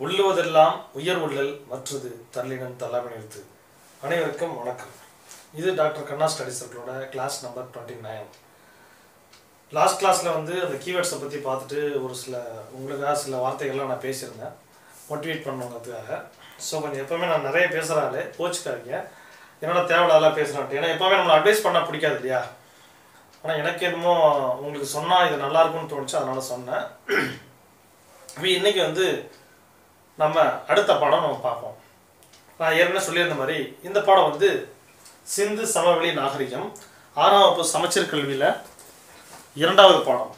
உள்ளுவதெல்லாம் உயர் உள்ளல் மற்றது தள்ளினம் தள்ளாமையிறது. அனைவருக்கும் வணக்கம். இது டாக்டர் கண்ணா ஸ்டடி சர்க்கிளோட கிளாஸ் நம்பர் 29. லாஸ்ட் கிளாஸில் அந்த கீவேர்ட்ஸை பற்றி பார்த்துட்டு ஒரு உங்களுக்காக சில வார்த்தைகள்லாம் நான் பேசியிருந்தேன், மோட்டிவேட் பண்ணுங்கிறதுக்காக. ஸோ கொஞ்சம் எப்போவுமே நான் நிறைய பேசுகிறாலே கோச்சுக்காதீங்க, என்னோட தேவையில்லாம் பேசுகிறான்ட்டு. ஏன்னா எப்போவுமே நம்மளை அட்வைஸ் பண்ண பிடிக்காது இல்லையா. ஆனால் எனக்கு என்னமோ உங்களுக்கு சொன்னால் இது நல்லாயிருக்கும்னு தோணுச்சு, அதனால் சொன்னேன். இன்றைக்கி நம்ம அடுத்த பாடம் நம்ம பார்ப்போம். நான் ஏற்கனவே சொல்லியிருந்த மாதிரி இந்த பாடம் சிந்து சமவெளி நாகரிகம் 6ஆம் வகுப்பு சமச்சீர் கல்வியில் 2வது பாடம்.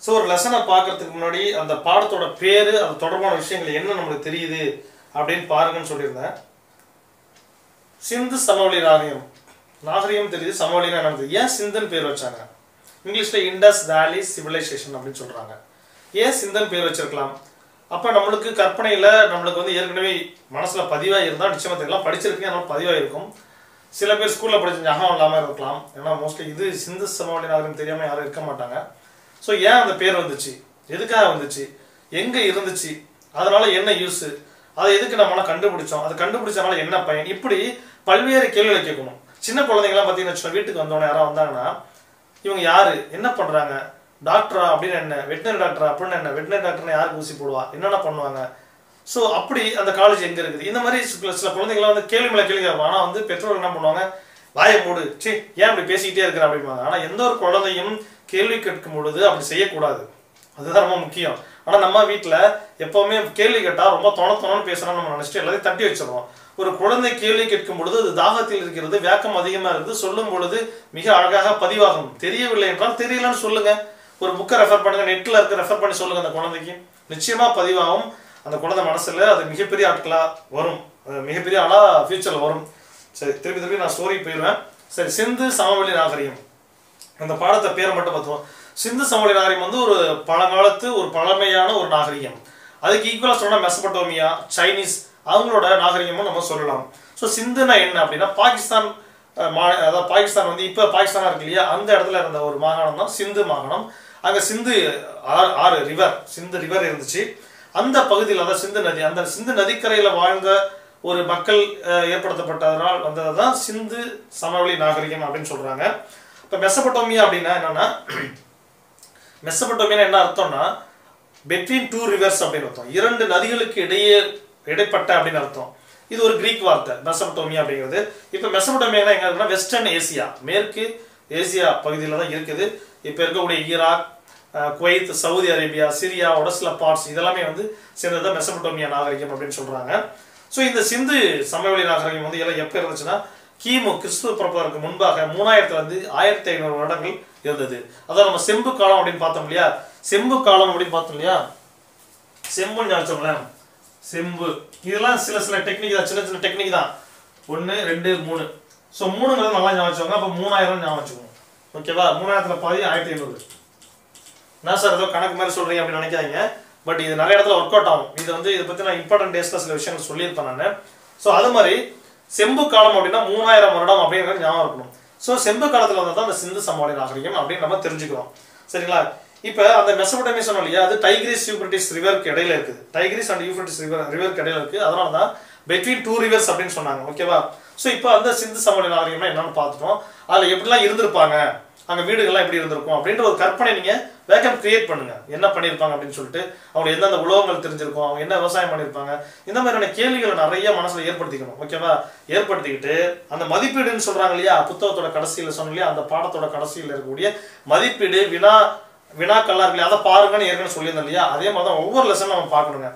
ஸோ ஒரு லெசனை பார்க்கறதுக்கு முன்னாடி அந்த பாடத்தோட பேர், அது தொடர்பான விஷயங்கள் என்ன நம்மளுக்கு தெரியுது அப்படின்னு பாருங்கன்னு சொல்லியிருந்தேன். சிந்து சமவெளி நாகரிகம் தெரியுது, சமவெளினா என்னது, ஏன் சிந்துன்னு பேர் வச்சாங்க? இங்கிலீஷில் இண்டஸ் வேலி சிவிலைசேஷன் அப்படின்னு சொல்கிறாங்க. ஏன் சிந்துன்னு பேர் வச்சிருக்கலாம்? அப்போ நம்மளுக்கு கற்பனையில் நம்மளுக்கு ஏற்கனவே மனசில் பதிவாக இருந்தால் நிச்சயமாக தெரியலாம், படிச்சிருக்கீங்க, அதனால பதிவாக இருக்கும். சில பேர் ஸ்கூலில் படிச்ச ஞாபகம் இல்லாமல் இருக்கலாம், ஏன்னா மோஸ்ட்லி இது சிந்து சமவெளி நாகரிகம் தெரியாமல் யாரும் இருக்க மாட்டாங்க. ஸோ ஏன் அந்த பேர் வந்துச்சு, எதுக்காக வந்துச்சு, எங்கே இருந்துச்சு, அதனால என்ன யூஸு, அதை எதுக்கு நம்மளாம் கண்டுபிடிச்சோம், அதை கண்டுபிடிச்சனால என்ன பயன், இப்படி பல்வேறு கேள்விகளை கேட்கணும். சின்ன குழந்தைங்களாம் பார்த்தீங்கன்னா வீட்டுக்கு வந்தோடனே யாராவது வந்தாங்கன்னா இவங்க யார், என்ன பண்ணுறாங்க, டாக்டரா அப்படின்னு என்ன, வெட்டினரி டாக்டரா அப்படின்னு என்ன, வெட்டினரி டாக்டர்னா யாருக்கு ஊசி போடுவா, என்னென்ன பண்ணுவாங்க, ஸோ அப்படி அந்த காலேஜ் எங்கே இருக்குது, இந்த மாதிரி சில குழந்தைங்களாம் கேள்வி மேலே கேள்வி கேட்பாங்க. ஆனால் பெற்றோர்கள் என்ன பண்ணுவாங்க, வாயை மூடு, சரி ஏன் அப்படி பேசிக்கிட்டே இருக்கிற அப்படிம்பாங்க. ஆனால் எந்த ஒரு குழந்தையும் கேள்வி கேட்கும் பொழுது அப்படி செய்யக்கூடாது, அதுதான் ரொம்ப முக்கியம். ஆனால் நம்ம வீட்டில் எப்போவுமே கேள்வி கேட்டால் ரொம்ப தொணன்னு பேசுகிறோம்னு நம்ம நினச்சிட்டு எல்லாத்தையும் தட்டி வச்சிடறோம். ஒரு குழந்தை கேள்வி கேட்கும் பொழுது அது தாகத்தில் இருக்கிறது, வேக்கம் அதிகமாக இருக்குது, சொல்லும் பொழுது மிக அழகாக பதிவாகும். தெரியவில்லை என்றால் தெரியலன்னு சொல்லுங்க, ஒரு புக்கை ரெஃபர் பண்ணுங்க, நெட்டில் இருக்க ரெஃபர் பண்ணி சொல்லுங்க, அந்த குழந்தைக்கு நிச்சயமாக பதிவாகும். அந்த குழந்தை மனசில் அது மிகப்பெரிய ஆட்களாக வரும், அது மிகப்பெரிய ஆளாக ஃபியூச்சரில் வரும். சரி, திருப்பி நான் ஸ்டோரி போயிடுவேன். சரி, சிந்து சமவெளி நாகரிகம், அந்த பாடத்தை பேரை மட்டும் பார்த்துவோம். சிந்து சமவெளி நாகரிகம் ஒரு பழங்காலத்து ஒரு பழமையான ஒரு நாகரிகம். அதுக்கு ஈக்குவலாக சொன்னால் மெசபடோமியா, சைனீஸ், அவங்களோட நாகரிகமும் நம்ம சொல்லலாம். ஸோ சிந்துனா என்ன அப்படின்னா பாகிஸ்தான் அதாவது பாகிஸ்தான் இப்போ பாகிஸ்தானாக இருக்கு இல்லையா, அந்த இடத்துல இருந்த ஒரு மாகாணம் தான் சிந்து மாகாணம். அங்கே சிந்து சிந்து ரிவர் இருந்துச்சு. அந்த பகுதியில் அதாவது சிந்து நதி, அந்த சிந்து நதிக்கரையில் வாழ்ந்த ஒரு மக்கள் ஏற்படுத்தப்பட்டதனால் வந்தது தான் சிந்து சமவெளி நாகரிகம் அப்படின்னு சொல்கிறாங்க. இப்போ மெசபடோமியா அப்படின்னா என்னன்னா, மெசபடோமியா என்ன அர்த்தம்னா பெட்வீன் 2 ரிவர்ஸ் அப்படின்னு அர்த்தம், 2 நதிகளுக்கு இடைப்பட்ட அப்படின்னு அர்த்தம். இது ஒரு கிரீக் வார்த்தை மெசபடோமியா அப்படிங்கிறது. இப்போ மெசபடோமியா எங்க இருக்குன்னா வெஸ்டர்ன் ஏசியா, மேற்கு ஏசியா பகுதியில் தான் இருக்குது. இப்போ இருக்கக்கூடிய Iraq, Kuwait, Saudi Arabia, Syria, சில பார்ட்ஸ் இதெல்லாமே சேர்ந்தது மெசபடோமியா நாகரிகம் அப்படின்னு சொல்றாங்க. ஸோ இந்த சிந்து சமவெளி நாகரிகம் எல்லாம் எப்போ இருந்துச்சுன்னா கிமு கிறிஸ்துவ பிறப்பதற்கு முன்பாக 3000 1500 வருடங்கள் இருந்தது. அதான் நம்ம செம்பு காலம் அப்படின்னு பார்த்தோம் இல்லையா, செம்பு காலம் அப்படின்னு பார்த்தோம் இல்லையா, செம்புன்னு ஞாபகம், செம்பு இதெல்லாம் சில டெக்னிக் தான், சின்ன டெக்னிக் தான். 1 2 3. ஸோ 3ங்கிறது நல்லா ஞாபகம் வச்சுக்கோங்க. அப்போ 3000 ஞாபகம் வச்சுக்கோங்க, ஓகேவா. 3000ல் பாதி 1500. நான் சார் ஏதோ கணக்கு மாதிரி சொல்றீங்க அப்படின்னு நினைக்காதீங்க, பட் இது நிறைய இடத்துல ஒர்க் அவுட் ஆகும். இதை பற்றி நான் இம்பார்ட்டன்ட் டேஸ்ல சில விஷயங்கள் சொல்லியிருப்பேன் நான். ஸோ அது மாதிரி செம்பு காலம் அப்படின்னா 3000 வருடம் அப்படிங்கிறது ஞாபகம் இருக்கணும். ஸோ செம்பு காலத்தில் தான் அந்த சிந்து சமவெளி நாகரிகம் அப்படின்னு நம்ம தெரிஞ்சுக்கிறோம், சரிங்களா. இப்போ அந்த மெசபடோமியா சொன்னோம் இல்லையா, அது டைக்ரிஸ் யூப்ரட்டிஸ் ரிவருக்கு இடையில இருக்குது, டைக்ரிஸ் அண்ட் யூப்ரட்டிஸ் ரிவருக்கு இடையில இருக்குது. அதனால தான் பெட்வீன் 2 ரிவர்ஸ் அப்படின்னு சொன்னாங்க, ஓகேவா. ஸோ இப்போ அந்த சிந்து சமவெளி நாகரிகம்னா என்னன்னு பார்த்துட்டோம். அதில் எப்படிலாம் இருந்திருப்பாங்க, அங்கே வீடுகள்லாம் எப்படி இருந்திருக்கும் அப்படின்ற ஒரு கற்பனை நீங்கள் வேக்கம் கிரியேட் பண்ணுங்க, என்ன பண்ணியிருப்பாங்க அப்படின்னு சொல்லிட்டு. அவங்க எந்தெந்த உலகங்கள் தெரிஞ்சிருக்கும், அவங்க என்ன விவசாயம் பண்ணியிருப்பாங்க, இந்த மாதிரியான கேள்விகளை நிறைய மனசில் ஏற்படுத்திக்கணும், ஓகேவா. ஏற்படுத்திக்கிட்டு அந்த மதிப்பீடுன்னு சொல்கிறாங்க இல்லையா, புத்தகத்தோட கடைசியில் சொன்னோம் இல்லையா, அந்த பாடத்தோட கடைசியில் இருக்கக்கூடிய மதிப்பீடு வினாக்கள்லாம் இருக்கு, அதை பாருங்கன்னு ஏற்கனவே சொல்லியிருந்தோம் இல்லையா. அதே மாதிரி தான் ஒவ்வொரு லெசன் நம்ம பார்க்கணுங்க.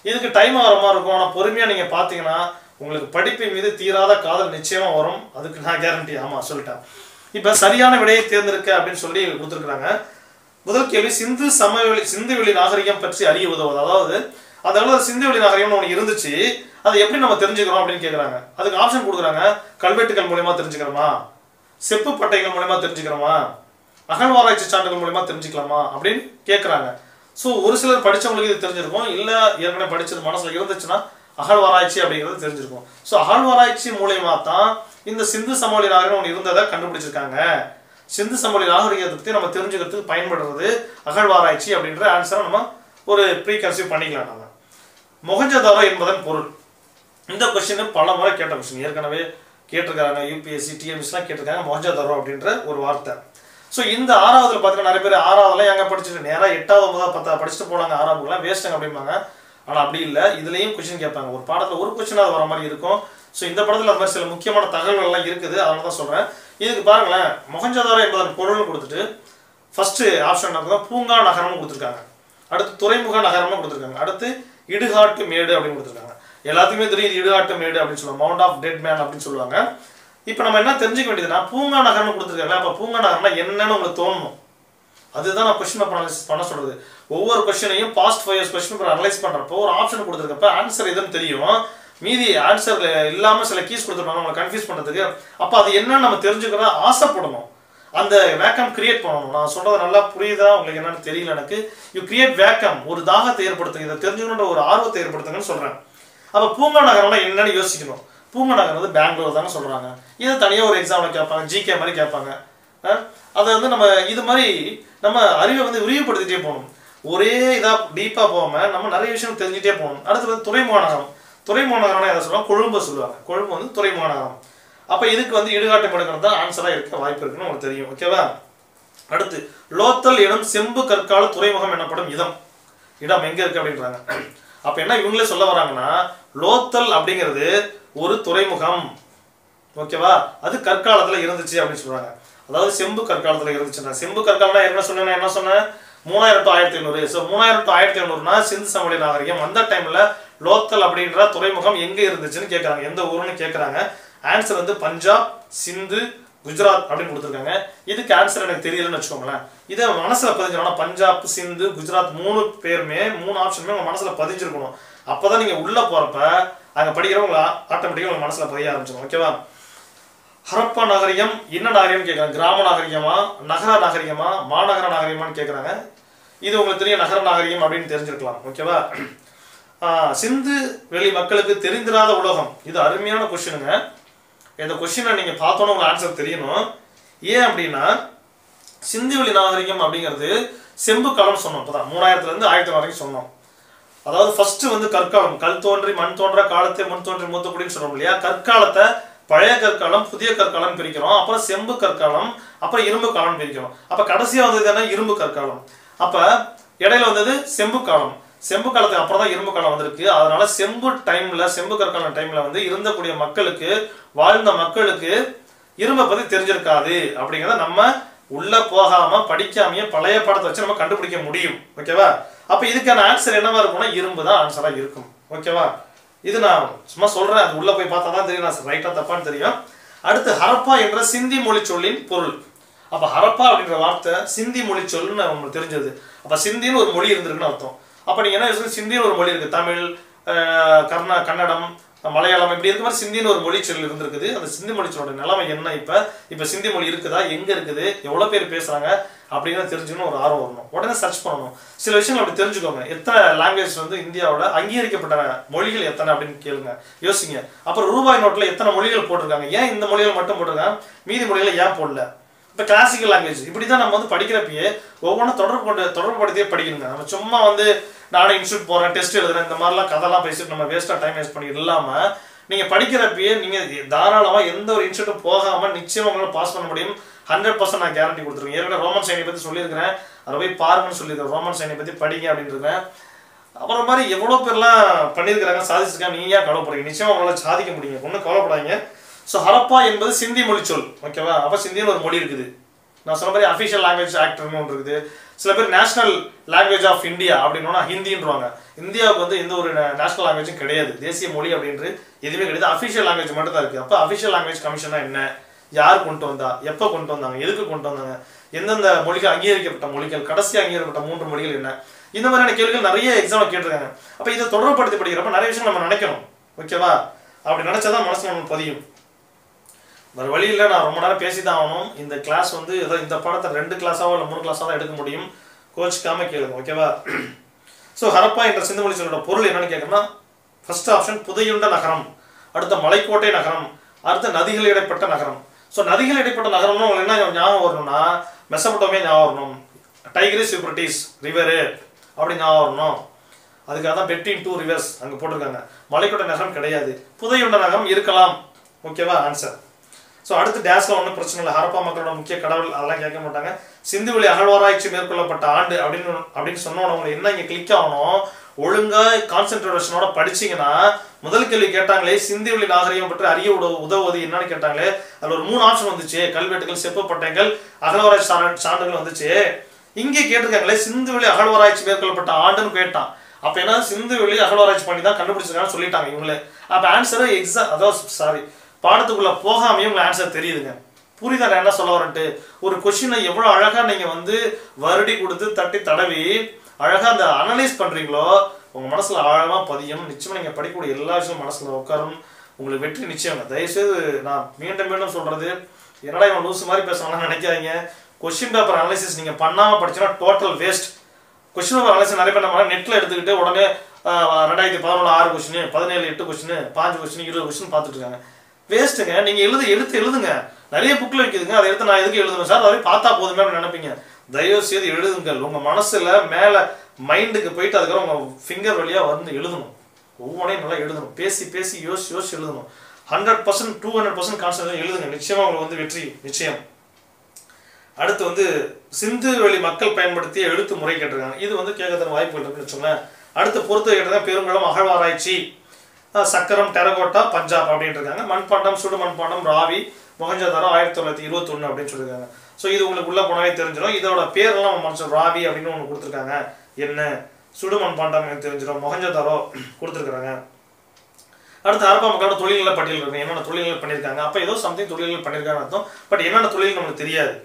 இதுக்கு டைம் ஆகிற மாதிரி இருக்கும், ஆனால் பொறுமையாக நீங்கள் பார்த்தீங்கன்னா உங்களுக்கு படிப்பின் மீது தீராத காதல் நிச்சயமாக வரும், அதுக்கு நான் கேரண்டி. ஆமாம், சொல்லிட்டேன். இப்போ சரியான விடையை தேர்ந்தெடுக்க அப்படின்னு சொல்லி கொடுத்துருக்குறாங்க. முதல் கேள்வி, சிந்துவெளி நாகரிகம் பற்றி அறிய உதவுவது. அதாவது அதனால சிந்துவெளி நாகரிகம் ஒன்று இருந்துச்சு, அதை எப்படி நம்ம தெரிஞ்சுக்கிறோம் அப்படின்னு கேட்குறாங்க. அதுக்கு ஆப்ஷன் கொடுக்குறாங்க. கல்வெட்டுகள் மூலமா தெரிஞ்சுக்கிறோமா, செப்பு பட்டைகள் மூலமா தெரிஞ்சுக்கிறோமா, அகழ்வாராய்ச்சி சான்றுகள் மூலமா தெரிஞ்சுக்கலாமா அப்படின்னு கேட்குறாங்க. ஸோ ஒரு சிலர் படித்தவங்களுக்கு இது தெரிஞ்சிருக்கும், இல்லை ஏற்கனவே படித்தது மனசில் இருந்துச்சுன்னா அகழ்வாராய்ச்சி அப்படிங்கிறது தெரிஞ்சிருக்கும். ஸோ அகழ்வாராய்ச்சி மூலயமா தான் இந்த சிந்து சமவெளி நாகரிகம் ஒன்று இருந்ததை கண்டுபிடிச்சிருக்காங்க. சிந்து சமவெளி நாகரிகத்தை பற்றி நம்ம தெரிஞ்சுக்கிறதுக்கு பயன்படுறது அகழ்வாராய்ச்சி அப்படின்ற ஆன்சரை நம்ம ஒரு ப்ரீ கன்சீவ் பண்ணிக்கலாம் நம்ம. மொஹஞ்சதாரோ என்பதன் பொருள். இந்த கொஸ்டின் பல முறை கேட்ட கொஸ்டின், ஏற்கனவே கேட்டிருக்காங்க, யூபிஎஸ்சி டிஎம்எஸ்லாம் கேட்டிருக்காங்க மொஹஞ்சதாரோ அப்படின்ற ஒரு வார்த்தை. ஸோ இந்த 6வதுல பார்த்தீங்கன்னா நிறைய பேர் 6வதுலாம் எங்கே படிச்சுட்டு நேராக 8வது 9வது 10வது படிச்சுட்டு போனாங்க, 6வதுலாம் வேஸ்ட்டுங்க அப்படிம்பாங்க. ஆனால் அப்படி இல்லை, இதுலேயும் கொஸ்டின் கேட்பாங்க. ஒரு பாடத்தில் ஒரு கொஸ்டினாக வர மாதிரி இருக்கும். ஸோ இந்த படத்தில் அது மாதிரி சில முக்கியமான தகவல்கள்லாம் இருக்குது, அதனால தான் சொல்கிறேன். இதுக்கு பாருங்களேன், மொஹஞ்சதாரோ என்பதன் பொருள்னு கொடுத்துட்டு ஃபர்ஸ்ட் ஆப்ஷன் என்ன பூங்கா நகரம்னு கொடுத்துருக்காங்க, அடுத்து துறைமுக நகரம்னு கொடுத்துருக்காங்க, அடுத்து இடுகாட்டு மேடு அப்படின்னு கொடுத்துருக்காங்க. எல்லாத்துக்குமே தெரியும் இது இடுகாட்டு மேடு அப்படின்னு சொல்லுவாங்க, மவுண்ட் ஆஃப் டெட் மேன் அப்படின்னு சொல்லுவாங்க. இப்போ நம்ம என்ன தெரிஞ்சுக்க வேண்டியதுன்னா பூங்கா நகரம்னு கொடுத்துருக்காங்க. அப்போ பூங்கா நகரம்னா என்னன்னு உங்களுக்கு தோணும். அதுதான் நான் கொஸ்டின் பேப்பர் அனலைஸ் பண்ண சொல்றது. ஒவ்வொரு கொஸ்டினையும் past 5 years question paper analyse பண்றப்போ ஒரு ஆப்ஷன் கொடுத்துருக்கப்ப ஆன்சர் எதுன்னு தெரியும், மீதி ஆன்சர் இல்லாம சில கீஸ் கொடுத்துருப்பாங்க உங்களை கன்ஃபியூஸ் பண்றதுக்கு. அப்போ அது என்னன்னு நம்ம தெரிஞ்சுக்கிறதா ஆசைப்படணும், அந்த வேக்கம் கிரியேட் பண்ணணும். நான் சொல்றது நல்லா புரியுதா உங்களுக்கு என்னன்னு தெரியல எனக்கு. யூ கிரியேட் வேக்கம், ஒரு தாகத்தை ஏற்படுத்துங்க, இதை தெரிஞ்சுக்கணுன்ற ஒரு ஆர்வத்தை ஏற்படுத்துங்கன்னு சொல்றேன். அப்போ பூங்கா நகரம்னா என்னன்னு யோசிக்கணும். பூங்கா நகரம் வந்து பெங்களூர் தானே சொல்றாங்க. இதை தனியாக ஒரு எக்ஸாமில் கேட்பாங்க, ஜிகே மாதிரி கேட்பாங்க. அதை வந்து நம்ம இது மாதிரி நம்ம அறிவை வந்து விரிவுபடுத்திட்டே போகணும். ஒரே இதாக டீப்பாக போகாமல் நம்ம நிறைய விஷயம் தெரிஞ்சுட்டே போகணும். அடுத்து வந்து துறைமுக நகரம். துறைமுக நகரம்னா எதை சொல்லுவாங்க, கொழும்பு சொல்லுவாங்க. கொழும்பு வந்து துறைமுக நகரம். அப்போ இதுக்கு வந்து இடுகாட்டு மேடுங்கிறது தான் ஆன்சராக இருக்க வாய்ப்பு இருக்குன்னு உங்களுக்கு தெரியும். ஓகேவா? அடுத்து லோத்தல் எனும் செம்பு கற்கால துறைமுகம் எனப்படும் இடம் எங்கே இருக்குது அப்படின்றாங்க. அப்போ என்ன இவங்களே சொல்ல வராங்கன்னா, லோத்தல் அப்படிங்கிறது ஒரு துறைமுகம், ஓகேவா, அது கற்காலத்தில் இருந்துச்சு அப்படின்னு சொல்றாங்க. அதாவது செம்பு கற்காலத்தில் இருந்துச்சுன்னா, செம்பு கற்காலம்னா என்ன சொன்னேன், 3000 to 1500. ஸோ 3000 to 1500னா சிந்து சமவெளி நாகரிகம். அந்த டைம்ல லோத்தல் அப்படின்ற துறைமுகம் எங்க இருந்துச்சுன்னு கேட்கறாங்க, எந்த ஊருன்னு கேட்கறாங்க. ஆன்சர் வந்து பஞ்சாப், சிந்து, குஜராத் அப்படின்னு கொடுத்துருக்காங்க. இதுக்கு ஆன்சர் எனக்கு தெரியலன்னு வச்சுக்கோங்களேன். இதை மனசுல பதிஞ்சிடணும். பஞ்சாப், சிந்து, குஜராத் 3 பேருமே 3 ஆப்ஷனுமே உங்க மனசுல பதிஞ்சிருக்கணும். அப்பதான் நீங்க உள்ள போறப்ப அங்க படிக்கிறவங்க ஆட்டோமேட்டிக்கா உங்க மனசுல பதிய ஆரம்பிச்சிடும். ஓகேவா? ஹரப்பா நாகரிகம் என்ன நாகரிகம் கேட்கறாங்க, கிராம நாகரிகமா, நகர நாகரிகமா, மாநகர நாகரிகமான்னு கேட்கறாங்க. இது உங்களுக்கு தெரிய நகர நாகரிகம் அப்படின்னு தெரிஞ்சிருக்கலாம். ஓகேவா? சிந்து வெளி மக்களுக்கு தெரிந்திராத உலகம், இது அருமையான கொஸ்டினுங்க. இந்த கொஸ்டினை நீங்க பார்த்தோன்னா உங்க ஆன்சர் தெரியணும். ஏன் அப்படின்னா சிந்து வெளி நாகரிகம் அப்படிங்கிறது செம்பு காலம் சொன்னோம். இப்பதான் 3000 இருந்து 1000 வரைக்கும் சொன்னோம். அதாவது ஃபர்ஸ்ட் வந்து கற்காலம், கல் தோன்றி மண் தோன்ற காலத்தை முன் தோன்றி மூத்தக்குடின்னு சொல்றோம் இல்லையா. கற்காலத்தை பழைய கற்காலம், புதிய கற்காலம் பிரிக்கிறோம். அப்புறம் செம்பு கற்காலம், அப்புறம் இரும்பு காலம் பிரிக்கிறோம். அப்ப கடைசியா வந்தது என்ன, இரும்பு கற்காலம். அப்ப இடையில வந்தது செம்பு காலம். செம்பு காலத்துக்கு அப்புறம் தான் இரும்பு காலம் வந்திருக்கு. அதனால செம்பு டைம்ல, செம்பு கற்காலம் டைம்ல வந்து இருந்தக்கூடிய மக்களுக்கு, வாழ்ந்த மக்களுக்கு இரும்பை பத்தி தெரிஞ்சிருக்காது அப்படிங்கிறத நம்ம உள்ள போகாம படிக்காமையே பழைய பாடத்தை வச்சு நம்ம கண்டுபிடிக்க முடியும். ஓகேவா? அப்ப இதுக்கான ஆன்சர் என்னவா இருக்கும்னா இரும்பு தான் ஆன்சரா இருக்கும். ஓகேவா? இது நான் சும்மா சொல்றேன், அது உள்ள போய் பார்த்தா தான் தெரியும் நான் ரைட்டா தப்பான்னு தெரியும். அடுத்து ஹரப்பா என்ற சிந்தி மொழி சொல்லின் பொருள். அப்ப ஹரப்பா அப்படின்ற வார்த்தை சிந்தி மொழி சொல்லுன்னு உங்களுக்கு தெரிஞ்சது. அப்ப சிந்தின்னு ஒரு மொழி இருந்திருக்குன்னு அர்த்தம். அப்ப நீங்க என்ன யோசிச்சு, சிந்தின்னு ஒரு மொழி இருக்கு, தமிழ், கன்னடம், மலையாளம், இப்படி இருக்க மாதிரி சிந்தின்னு ஒரு மொழி சொல் இருந்திருக்குது. அந்த சிந்தி மொழி சொல்லோட நிலைமை என்ன, இப்ப சிந்தி மொழி இருக்குதா, எங்க இருக்குது, எவ்வளவு பேர் பேசுறாங்க அப்படின்னு தெரிஞ்சுக்கணும் ஒரு ஆர்வம் வரணும். உடனே சர்ச் பண்ணணும். சில விஷயங்கள் அப்படி தெரிஞ்சுக்கோங்க. எத்தனை லாங்குவேஜ் வந்து இந்தியாவோட அங்கீகரிக்கப்பட்ட மொழிகள் எத்தனை அப்படின்னு கேளுங்க, யோசிங்க. அப்புறம் ரூபாய் நோட்ல எத்தனை மொழிகள் போட்டிருக்காங்க, ஏன் இந்த மொழிகள் மட்டும் போட்டிருக்காங்க, மீதி மொழிகளை ஏன் போடல. இப்போ கிளாசிக்கல் லாங்குவேஜ் இப்படிதான் நம்ம வந்து படிக்கிறப்பயே ஒவ்வொன்றும் தொடர்புபடுத்தியே படிக்கணுங்க. நம்ம சும்மா வந்து நானே இன்ஸ்டியூட் போறேன், டெஸ்ட் எழுதுறேன், இந்த மாதிரிலாம் கதெல்லாம் பேசிட்டு நம்ம வேஸ்டா டைம் வேஸ்ட் பண்ணி இல்லாம நீங்க படிக்கிறப்பயே நீங்க தாராளமா எந்த ஒரு இன்ஸ்டியூட்டும் போகாம நிச்சயமா உங்களால பாஸ் பண்ண முடியும். 100% நான் கேரண்டி கொடுத்துருக்கேன். ஏற்கனவே ரோமன் சைனை பத்தி சொல்லியிருக்கிறேன், அதை போய் பாருங்கன்னு சொல்லியிருக்கேன். ரோமன் சைனை பத்தி படிங்க அப்படின்னு இருக்கேன். அப்புறம் மாதிரி எவ்வளவு பேர்லாம் பண்ணியிருக்கிறாங்க, சாதிச்சிருக்காங்க. நீங்க ஏன் கவலைப்படுறீங்க, நிச்சயமா உங்களால சாதிக்க முடியும், ஒன்றும் கவலைப்படாதீங்க. ஸோ ஹரப்பா என்பது சிந்தி மொழி சொல். ஓகேவா? அப்போ சிந்தின்னு ஒரு மொழி இருக்குது. நான் சொன்ன மாதிரி அஃபிஷியல் லாங்குவேஜ் ஆக்டர்னு ஒன்று இருக்குது. சில பேர் நேஷனல் லாங்குவேஜ் ஆஃப் இந்தியா அப்படின்னா ஹிந்தின்றாங்க. இந்தியாவுக்கு வந்து எந்த ஒரு நேஷனல் லாங்குவேஜும் கிடையாது, தேசிய மொழி அப்படின்றது எதுவுமே கிடையாது. அஃபிஷியல் லாங்குவேஜ் மட்டும் தான் இருக்குது. அப்போ அஃபிஷியல் லாங்குவேஜ் கமிஷனா என்ன, யார் கொண்டு வந்தா, எப்போ கொண்டு வந்தாங்க, எதுக்கு கொண்டு வந்தாங்க, எந்தெந்த மொழிகள் அங்கீகரிக்கப்பட்ட மொழிகள், கடைசி அங்கீகரிக்கப்பட்ட 3 மொழிகள் என்ன, இந்த மாதிரியான கேள்விகள் நிறைய எக்ஸாம் கேட்டிருக்காங்க. அப்போ இதை தொடர்படுத்தி படிக்கிறப்ப நிறைய விஷயம் நம்ம நினைக்கணும். ஓகேவா? அப்படி நினைச்சாதான் மனசு நம்ம பதியும். வேறு வழி இல்லை, நான் ரொம்ப நேரம் பேசி தான் ஆகணும். இந்த கிளாஸ் வந்து ஏதோ இந்த பாடத்தை 2 கிளாஸாவோ இல்லை 3 கிளாஸாக தான் எடுக்க முடியும். கோச்சிக்காம கேளுங்க. ஓகேவா? ஸோ ஹரப்பா என்ற சிந்து மொழி சொல்லோட பொருள் என்னன்னு கேட்கணும்னா, ஃபர்ஸ்ட் ஆப்ஷன் புதையுண்ட நகரம், அடுத்த மலைக்கோட்டை நகரம், அடுத்த நதிகள் இடைப்பட்ட நகரம். ஸோ நதிகள் இடைப்பட்ட நகரம்னா உங்களுக்கு என்ன ஞாபகம் வரணும்னா, மெசபடோமியா ஞாபகம் வரணும். டைக்ரிஸ் யூப்ரட்டிஸ் ரிவரு அப்படி நான் வரணும். அதுக்காக தான் பெட்வீன் டூ ரிவர்ஸ் அங்கே போட்டிருக்காங்க. மலைக்கோட்டை நகரம் கிடையாது, புதையுண்ட நகரம் இருக்கலாம். ஓகேவா ஆன்சர். ஸோ அடுத்து டேஸ்ல ஒன்றும் பிரச்சனை இல்லை. ஹரப்பா மக்களோட முக்கிய கடவுள் அதெல்லாம் கேட்க மாட்டாங்க. சிந்துவெளி அகழ்வாராய்ச்சி மேற்கொள்ளப்பட்ட ஆண்டு அப்படின்னு சொன்னோன்னு உங்களுக்கு என்ன இங்கே கிளிக் ஆகணும், ஒழுங்கா கான்சென்ட்ரேஷனோட படிச்சீங்கன்னா முதல் கேள்வி கேட்டாங்களே சிந்துவெளி நாகரிகம் பற்றி அறிய உதவுவது என்னன்னு கேட்டாங்களே, அதில் ஒரு 3 ஆப்ஷன் வந்துச்சு. கல்வெட்டுகள், செப்பப்பட்டைகள், அகழ்வாராய்ச்சி சான்றுகள் வந்துச்சு. இங்கே கேட்டிருக்காங்களே சிந்துவெளி அகழ்வாராய்ச்சி மேற்கொள்ளப்பட்ட ஆண்டுன்னு கேட்டான். அப்ப என்ன சிந்துவெளி அகழ்வாராய்ச்சி பண்ணி தான் கண்டுபிடிச்சிருக்காங்கன்னு சொல்லிட்டாங்க இவங்களே. அப்ப ஆன்சரை பாடத்துக்குள்ள போகாமே உங்களுக்கு ஆன்சர் தெரியுதுங்க. புரியுதா நான் என்ன சொல்ல வரேன்ட்டு? ஒரு கொஸ்டினை எவ்வளவு அழகா நீங்க வந்து வருடி கொடுத்து தட்டி தடவி அழகா அந்த அனலைஸ் பண்றீங்களோ உங்க மனசுல ஆழமா பதியும். நிச்சயமா நீங்க படிக்கக்கூடிய எல்லா விஷயமும் மனசுல உட்காரும். உங்களுக்கு வெற்றி நிச்சயம். தயவுசெய்து நான் மீண்டும் மீண்டும் சொல்றது, என்னடா இவன் லூஸ் மாதிரி பேசணும்னு நினைக்காதீங்க. கொஸ்டின் பேப்பர் அனலைசிஸ் நீங்க பண்ணாம படிச்சீங்கன்னா total waste. Question paper analysis நிறைய பேர் நம்ம நெட்ல எடுத்துக்கிட்டு உடனே 2011 6 கொஸ்டின், 17 8 கொஸ்டின், 5 கொஸ்டின், 20 கொஸ்டின் பார்த்துட்டு இருக்காங்க. வேஸ்ட்டுங்க. நீங்க எழுதுங்க. நிறைய புக்ல இருக்குதுங்க, அதை எடுத்து நான் எதுக்கு எழுதுவேன் சார், அதை பார்த்தா போதுமே அப்படின்னு நினைப்பீங்க. தயவு செய்து எழுதுங்கள். உங்க மனசுல மேல மைண்டுக்கு போயிட்டு அதுக்கப்புறம் உங்க ஃபிங்கர் வழியா வந்து எழுதணும். ஒவ்வொன்றையும் நல்லா எழுதணும். பேசி பேசி யோசிச்சு எழுதணும். 100% 200% கான்சன்ட்ரேஷன் எழுதுங்க. நிச்சயமா உங்களுக்கு வந்து வெற்றி நிச்சயம். அடுத்து வந்து சிந்துவெளி மக்கள் பயன்படுத்திய எழுத்து முறை கேட்டிருக்காங்க. இது வந்து கேட்கறதுக்கு வாய்ப்புகள் இருக்குன்னு வச்சுக்கோங்களேன். அடுத்து பொறுத்து கேட்டதான் பெருங்குளம் அகழ்வாராய்ச்சி, சக்கரம், டெரகோட்டா, பஞ்சாப் அப்படின்ட்டு இருக்காங்க. மண்பாண்டம், சுடு மண்பாண்டம், ராவி, மொஹஞ்சதாரோ 1921 அப்படின்னு சொல்லியிருக்காங்க. ஸோ இது உங்களுக்கு உள்ள போனவே தெரிஞ்சிடும். இதோட பேரெல்லாம் நம்ம மனுஷன் ராவி அப்படின்னு ஒன்று கொடுத்துருக்காங்க. என்ன சுடு மண்பாண்டம் தெரிஞ்சிடும். மொஹஞ்சதாரோ கொடுத்துருக்காங்க. அடுத்து ஹரப்பா மக்களோட தொழில்களை பட்டியல் இருக்கு. என்னென்ன தொழில்கள் பண்ணியிருக்காங்க. அப்போ ஏதோ சம்திங் தொழில்கள் பண்ணியிருக்காங்க அர்த்தம். பட் என்னென்ன தொழில் நமக்கு தெரியாது.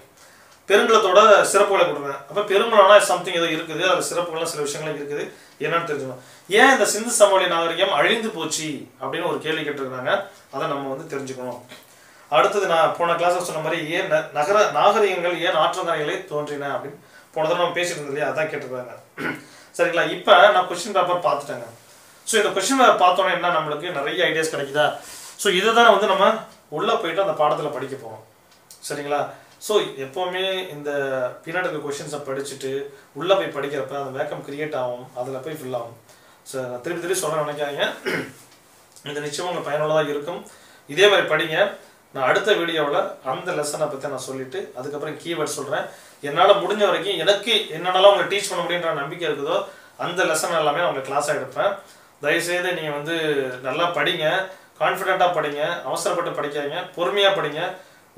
பெருங்குளத்தோட சிறப்புகளை கொடுங்க. அப்போ பெருங்குளம்னா சம்திங் ஏதோ இருக்குது, அது சிறப்புகள்லாம் சில விஷயங்கள் இருக்குது, என்னன்னு தெரிஞ்சுக்கணும். ஏன் இந்த சிந்து சமவெளி நாகரிகம் அழிந்து போச்சு அப்படின்னு ஒரு கேள்வி கேட்டிருக்காங்க. அதை நம்ம வந்து தெரிஞ்சுக்கணும். அடுத்தது நான் போன கிளாஸில் சொன்ன மாதிரி ஏன் நாகரிகங்கள் ஏன் ஆற்றங்கரைகளை தோன்றின அப்படின்னு போன தடவை நம்ம பேசிட்டு இருந்தோம் இல்லையா, அதான் கேட்டிருக்காங்க. சரிங்களா. இப்போ நான் கொஸ்டின் பேப்பர் பார்த்துட்டேங்க. ஸோ இந்த கொஸ்டின் பேப்பர் பார்த்தோன்னே என்ன நம்மளுக்கு நிறைய ஐடியாஸ் கிடைக்குதா. ஸோ இதை தான் வந்து நம்ம உள்ளே போயிட்டு அந்த பாடத்தில் படிக்க போகிறோம். சரிங்களா. ஸோ எப்போவுமே இந்த பின்னாடி இருக்க கொஷின்ஸை படிச்சுட்டு உள்ளே போய் படிக்கிறப்ப அந்த வேக்கம் கிரியேட் ஆகும், அதில் போய் ஃபில் ஆகும். ஸோ திருப்பி சொல்ல நினைக்காதீங்க. இது நிச்சயமாக உங்களுக்கு பயனுள்ளதாக இருக்கும். இதே மாதிரி படிங்க. நான் அடுத்த வீடியோவில் அந்த லெசனை பற்றி நான் சொல்லிவிட்டு அதுக்கப்புறம் கீவேர்ட் சொல்கிறேன். என்னால் முடிஞ்ச வரைக்கும் எனக்கு என்னென்னலாம் உங்களை டீச் பண்ண முடியுன்ற நம்பிக்கை இருக்குதோ அந்த லெசன் எல்லாமே நான் உங்களுக்கு கிளாஸாக எடுப்பேன். தயவுசெய்து நீங்கள் வந்து நல்லா படிங்க, கான்ஃபிடென்ட்டாக படிங்க, அவசரப்பட்டு படிக்காதீங்க, பொறுமையாக படிங்க.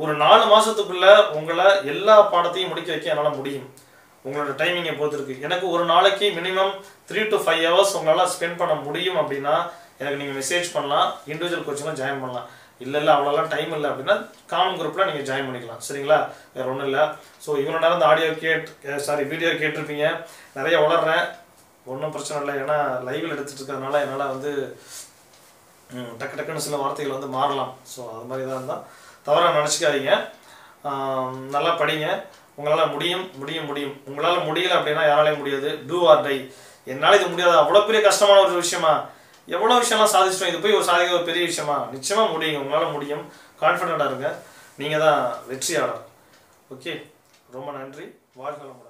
ஒரு 4 மாதத்துக்குள்ளே உங்களை எல்லா பாடத்தையும் முடிக்க வைக்க என்னால் முடியும். உங்களோட டைமிங்கை பொறுத்து இருக்குது. எனக்கு ஒரு நாளைக்கு மினிமம் 3 to 5 hours உங்களால் ஸ்பெண்ட் பண்ண முடியும் அப்படின்னா எனக்கு நீங்கள் மெசேஜ் பண்ணலாம், இண்டிவிஜுவல் கோச்சிங்லாம் ஜாயின் பண்ணலாம். இல்லை அவ்வளோலாம் டைம் இல்லை அப்படின்னா காமன் குரூப்பில் நீங்கள் ஜாயின் பண்ணிக்கலாம். சரிங்களா. வேறு ஒன்றும் இல்லை. ஸோ இவ்வளோ நேரம் இந்த வீடியோ கேட்டிருப்பீங்க. நிறைய வளர்றேன், ஒன்றும் பிரச்சனை இல்லை. ஏன்னா லைவில் எடுத்துகிட்டு இருக்கிறதுனால என்னால் வந்து டக்குன்னு சில வார்த்தைகள் வந்து மாறலாம். ஸோ அது மாதிரி தான் இருந்தால் தவறாக நினச்சிக்காதீங்க. நல்லா படிங்க. உங்களால் முடியும். உங்களால் முடியலை அப்படின்னா யாராலையும் முடியாது. Do or die. என்னால் இது முடியாது, அவ்வளோ பெரிய கஷ்டமான ஒரு விஷயமா, எவ்வளோ விஷயம்லாம் சாதிச்சிட்டோம், இது போய் ஒரு சாதிக்க ஒரு பெரிய விஷயமா, நிச்சயமாக முடியுங்க. உங்களால் முடியும். கான்ஃபிடென்ட்டாக இருங்க. நீங்கள் தான் வெற்றியாளர். ஓகே, ரொம்ப நன்றி. வாழ்க வளமுடன்.